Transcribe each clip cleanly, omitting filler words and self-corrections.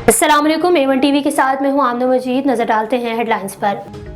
अस्सलाम वालेकुम। A1 TV के साथ मैं हूं आमना मजीद। नजर डालते हैं हेडलाइंस पर।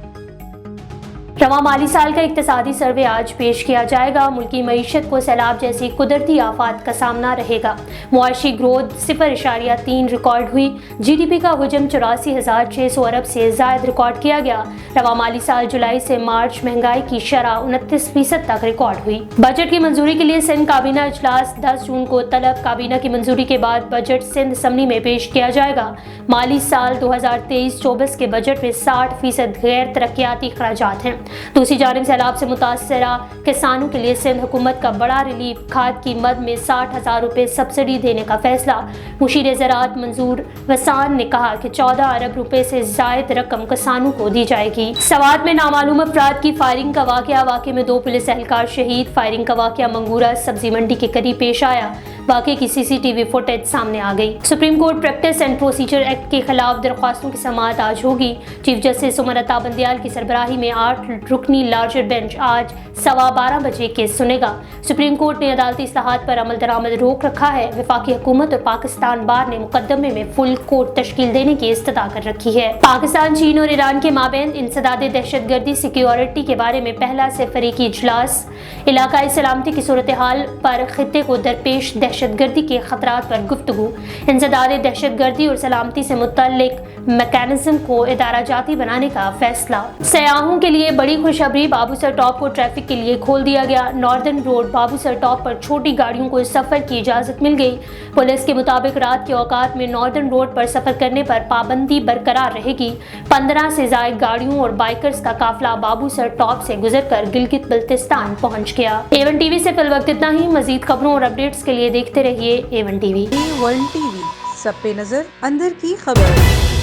रवां माली साल का इक्तिसादी सर्वे आज पेश किया जाएगा। मुल्की मईशत को सैलाब जैसी कुदरती आफात का सामना रहेगा। मुआशी ग्रोथ 0.3 रिकॉर्ड हुई। GDP का हुजम 84,600 अरब से जायद रिकॉर्ड किया गया। रवां माली साल जुलाई से मार्च महंगाई की शरह 29% तक रिकॉर्ड हुई। बजट की मंजूरी के लिए सिंध काबीना इजलास 10 जून को तलब। काबीना की मंजूरी के बाद बजट सिंध असम्बली में पेश किया जाएगा। माली साल 2023-24 के बजट में 60% गैर तरक्याती खर्चात हैं। दूसरी जानिब सैलाब से मुतासरा किसानों के लिए सिंध हुकूमत का बड़ा रिलीफ, खाद की मद में 60,000 रुपये सब्सिडी देने का फैसला। मुशीर ज़राअत मंजूर वसान ने कहा कि 14 अरब रुपए से जायद रकम किसानों को दी जाएगी। सवात में नामालूम अफराद की फायरिंग का वाक़े में 2 पुलिस एहलकार शहीद। फायरिंग का वाक़या मंगूरा सब्जी मंडी के करीब पेश आया। वाक़े की CCTV फुटेज सामने आ गई। Supreme court practice and procedure act के खिलाफ दरख्वास्तों की समाअत आज होगी। चीफ जस्टिस उमर अता बंदियाल की सरबराही में 8 रुकनी लार्जर बेंच आज 12:15 बजे केस सुनेगा। सुप्रीम कोर्ट ने अदालती इस्लाहात पर अमल दरामद रोक रखा है। वफाकी हुकूमत और पाकिस्तान बार ने मुकदमे में फुल कोर्ट तश्कील देने की इस्तदा कर रखी है। पाकिस्तान, चीन और ईरान के माबैन इंसदाद दहशतगर्दी सिक्योरिटी के बारे में पहला सेफरीकी इजलास। इलाकाई सलामती की सूरत हाल पर खित्ते को दरपेश दहशतगर्दी के खतरात पर गुफ्तगू। इंसदाद दहशतगर्दी और सलामती से मुतल्लिक मैकेनिज्म को इदारा जाती बनाने का फैसला। सयाहों के लिए बड़ी खुशखबरी, बाबूसर टॉप को ट्रैफिक के लिए खोल दिया गया। नॉर्दर्न रोड बाबूसर टॉप पर छोटी गाड़ियों को सफर की इजाजत मिल गई। पुलिस के मुताबिक रात के औकात में नॉर्दर्न रोड पर सफर करने पर पाबंदी बरकरार रहेगी। 15 से ज्यादा गाड़ियों और बाइकर्स का काफिला बाबूसर टॉप से गुजरकर गिलगित बल्तिस्तान पहुंच गया। A1 टीवी से फिल वक्त इतना ही। मजीद खबरों और अपडेट्स के लिए देखते रहिए A1 टीवी। A1 टीवी, सब पे नजर, अंदर की खबर।